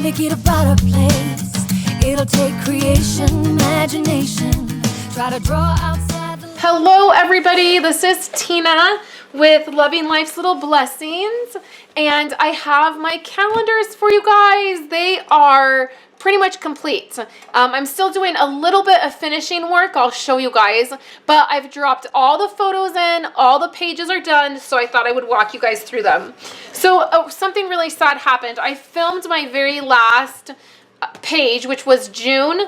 make it a brighter place. It'll take creation, imagination. Try to draw outside the... Hello everybody, this is Tina with Loving Life's Little Blessings, and I have my calendars for you guys. They are pretty much complete. I'm still doing a little bit of finishing work. I'll show you guys, but I've dropped all the photos in, all the pages are done, so I thought I would walk you guys through them. So something really sad happened. I filmed my very last page, which was June,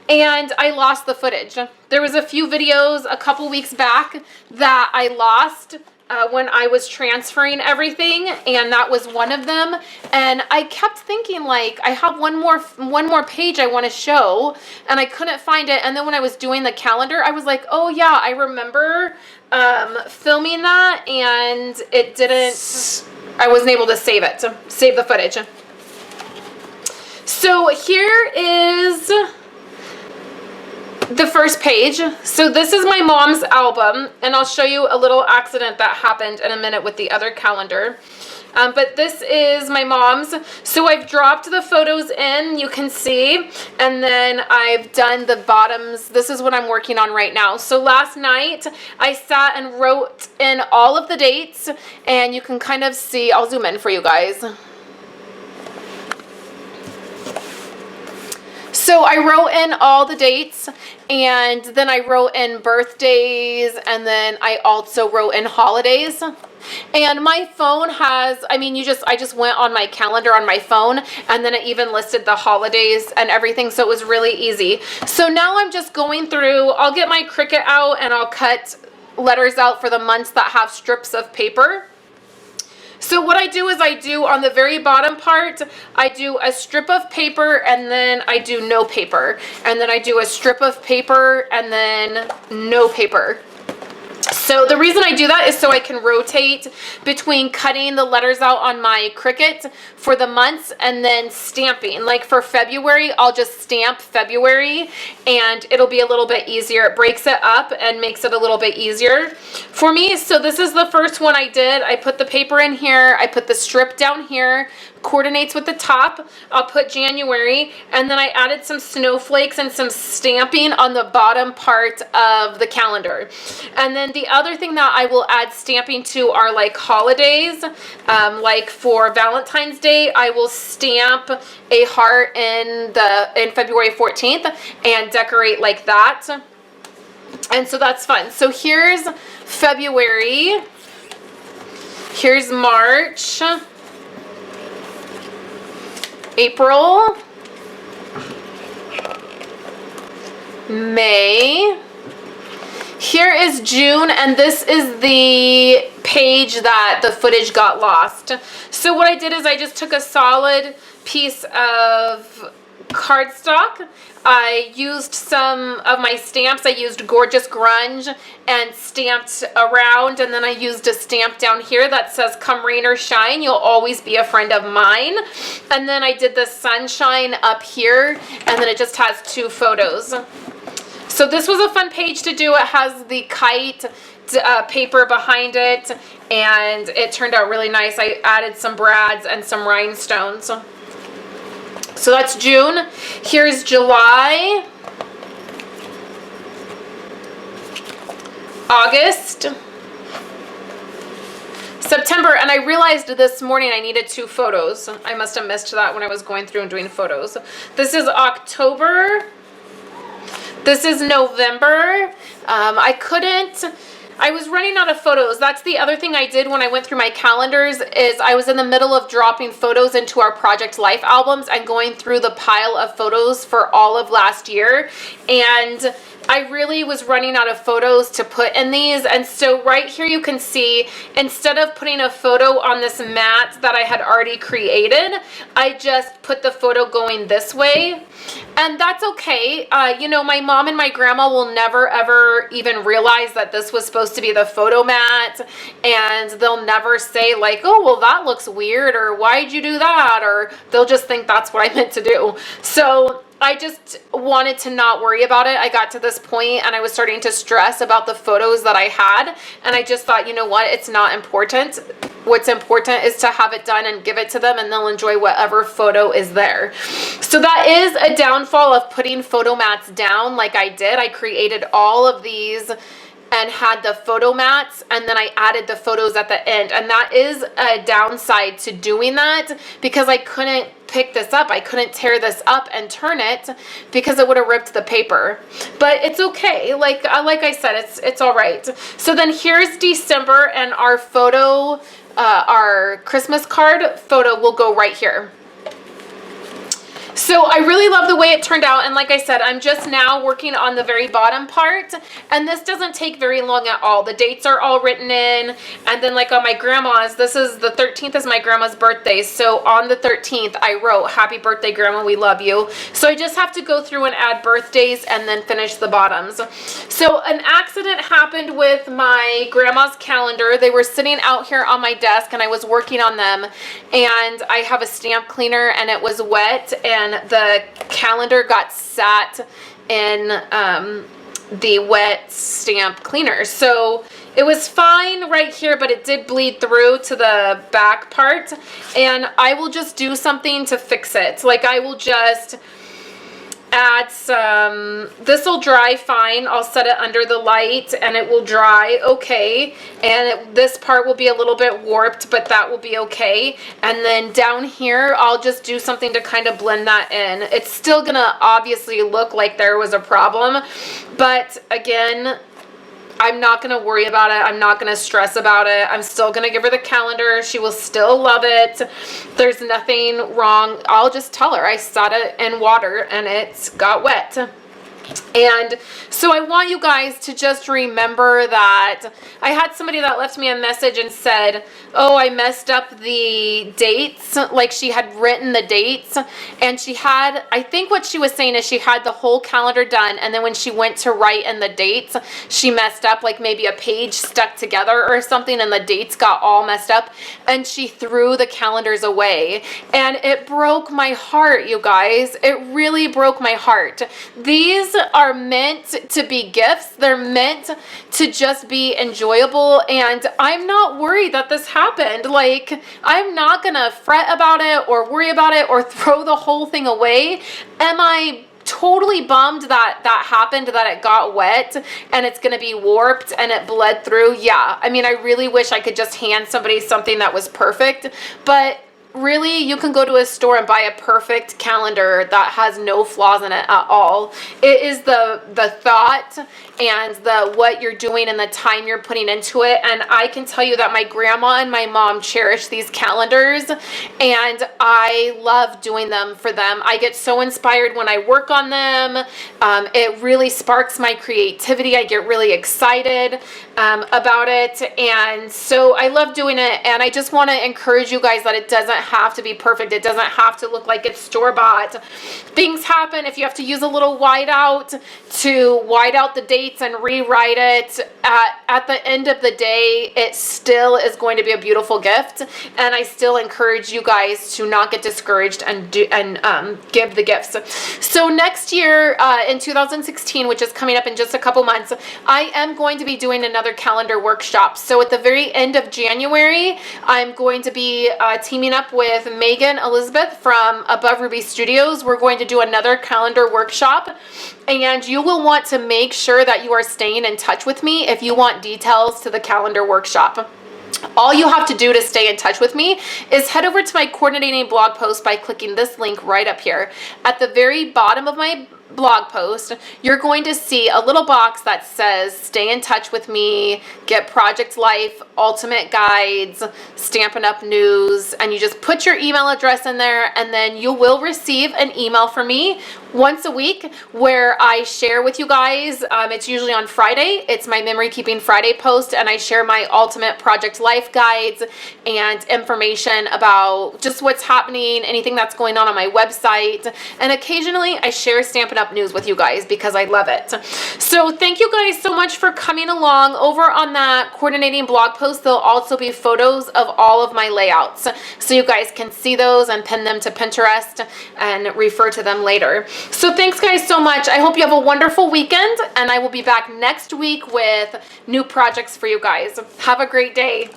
and I lost the footage. There was a few videos a couple weeks back that I lost when I was transferring everything, and that was one of them. And I kept thinking, like, I have one more page I want to show, and I couldn't find it. And then when I was doing the calendar, I was like, oh yeah, I remember filming that, and it didn't, I wasn't able to save the footage. So here is the first page. So this is my mom's album, and I'll show you a little accident that happened in a minute with the other calendar. But this is my mom's. So I've dropped the photos in, you can see, and then I've done the bottoms. This is what I'm working on right now. So last night I sat and wrote in all of the dates, and you can kind of see, I'll zoom in for you guys. So I wrote in all the dates, and then I wrote in birthdays, and then I also wrote in holidays. And my phone has, I just went on my calendar on my phone, and then it even listed the holidays and everything, so it was really easy. So now I'm just going through, I'll get my Cricut out and I'll cut letters out for the months that have strips of paper. So what I do is I do on the very bottom part, I do a strip of paper, and then I do no paper. And then I do a strip of paper and then no paper. So the reason I do that is so I can rotate between cutting the letters out on my Cricut for the months and then stamping. Like for February, I'll just stamp February, and it'll be a little bit easier. It breaks it up and makes it a little bit easier for me. So this is the first one I did. I put the paper in here. I put the strip down here. Coordinates with the top. I'll put January, and then I added some snowflakes and some stamping on the bottom part of the calendar. And then the other thing that I will add stamping to are like holidays. Like for Valentine's Day, I will stamp a heart in February 14th and decorate like that. And so that's fun. So here's February. Here's March. April, May, here is June, and this is the page that the footage got lost. So what I did is I just took a solid piece of cardstock. I used some of my stamps. I used Gorgeous Grunge and stamped around, and then I used a stamp down here that says come rain or shine, you'll always be a friend of mine. And then I did the sunshine up here, and then it just has two photos. So this was a fun page to do. It has the kite paper behind it, and it turned out really nice. I added some brads and some rhinestones. So that's June. Here's July, August, September, and I realized this morning I needed two photos. I must have missed that when I was going through and doing photos. This is October. This is November. I was running out of photos. That's the other thing I did when I went through my calendars is I was in the middle of dropping photos into our Project Life albums and going through the pile of photos for all of last year. And I really was running out of photos to put in these. And so right here you can see, instead of putting a photo on this mat that I had already created, I just put the photo going this way. And that's okay. You know, my mom and my grandma will never ever even realize that this was supposed to be the photo mat, and they'll never say like, oh, well, that looks weird, or why'd you do that? Or they'll just think that's what I meant to do. So I just wanted to not worry about it. I got to this point and I was starting to stress about the photos that I had. And I just thought, you know what? It's not important. What's important is to have it done and give it to them, and they'll enjoy whatever photo is there. So that is a downfall of putting photo mats down like I did. I created all of these and had the photo mats, and then I added the photos at the end. And that is a downside to doing that, because I couldn't pick this up. I couldn't tear this up and turn it because it would have ripped the paper. But it's okay. Like I said, it's all right. So then here's December, and our photo, our Christmas card photo will go right here. So I really love the way it turned out, and like I said, I'm just now working on the very bottom part, and this doesn't take very long at all. The dates are all written in, and then like on my grandma's, this is the 13th is my grandma's birthday, so on the 13th I wrote, "Happy birthday, Grandma, we love you." So I just have to go through and add birthdays and then finish the bottoms. So an accident happened with my grandma's calendar. They were sitting out here on my desk and I was working on them, and I have a stamp cleaner and it was wet, and the calendar got sat in the wet stamp cleaner. So it was fine right here, but it did bleed through to the back part, and I will just do something to fix it. Like I will just add some, this will dry fine. I'll set it under the light and it will dry okay. And this part will be a little bit warped, but that will be okay. And then down here, I'll just do something to kind of blend that in. It's still gonna obviously look like there was a problem, but again, I'm not going to worry about it. I'm not going to stress about it. I'm still going to give her the calendar. She will still love it. There's nothing wrong. I'll just tell her I set it in water and it got wet. And so I want you guys to just remember that I had somebody that left me a message and said, oh, I messed up the dates. Like she had written the dates, and she had, I think what she was saying is she had the whole calendar done, and then when she went to write in the dates, she messed up, like maybe a page stuck together or something and the dates got all messed up, and she threw the calendars away. And it broke my heart, you guys. It really broke my heart. These are meant to be gifts. They're meant to just be enjoyable, and I'm not worried that this happened. Like, I'm not gonna fret about it or worry about it or throw the whole thing away. Am I totally bummed that that happened, that it got wet and it's gonna be warped and it bled through? Yeah, I mean, I really wish I could just hand somebody something that was perfect, but really, you can go to a store and buy a perfect calendar that has no flaws in it at all. It is the thought and the what you're doing and the time you're putting into it. And I can tell you that my grandma and my mom cherish these calendars, and I love doing them for them. I get so inspired when I work on them. It really sparks my creativity. I get really excited about it, and so I love doing it. And I just want to encourage you guys that it doesn't have to be perfect. It doesn't have to look like it's store-bought. Things happen. If you have to use a little whiteout to white out the dates and rewrite it, at the end of the day, it still is going to be a beautiful gift. And I still encourage you guys to not get discouraged and give the gifts. So next year, in 2016, which is coming up in just a couple months, I am going to be doing another calendar workshop. So at the very end of January, I'm going to be teaming up with Megan Elizabeth from Above Ruby Studios. We're going to do another calendar workshop, and you will want to make sure that you are staying in touch with me if you want details to the calendar workshop. All you have to do to stay in touch with me is head over to my coordinating blog post by clicking this link right up here. At the very bottom of my blog post, you're going to see a little box that says stay in touch with me, get Project Life ultimate guides, Stampin' Up! News, and you just put your email address in there, and then you will receive an email from me once a week where I share with you guys. It's usually on Friday. It's my Memory Keeping Friday post, and I share my ultimate Project Life guides and information about just what's happening, anything that's going on my website, and occasionally I share Stampin' Up! News with you guys because I love it. So thank you guys so much for coming along. Over on that coordinating blog post, there'll also be photos of all of my layouts, so you guys can see those and pin them to Pinterest and refer to them later. So thanks guys so much. I hope you have a wonderful weekend, and I will be back next week with new projects for you guys. Have a great day.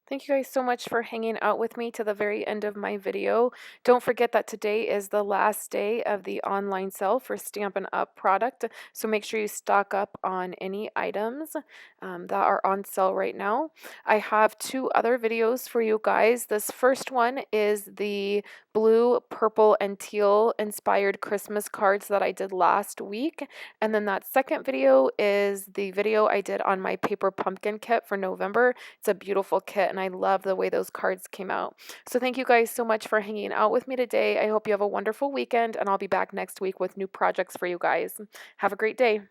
Thank you guys so much for hanging out with me to the very end of my video. Don't forget that today is the last day of the online sale for Stampin' Up! Product, so make sure you stock up on any items that are on sale right now. I have 2 other videos for you guys. This first one is the blue, purple, and teal inspired Christmas cards that I did last week, and then that second video is the video I did on my paper pumpkin kit for November. It's a beautiful kit, and I love the way those cards came out. So thank you guys so much for hanging out with me today. I hope you have a wonderful weekend, and I'll be back next week with new projects for you guys. Have a great day.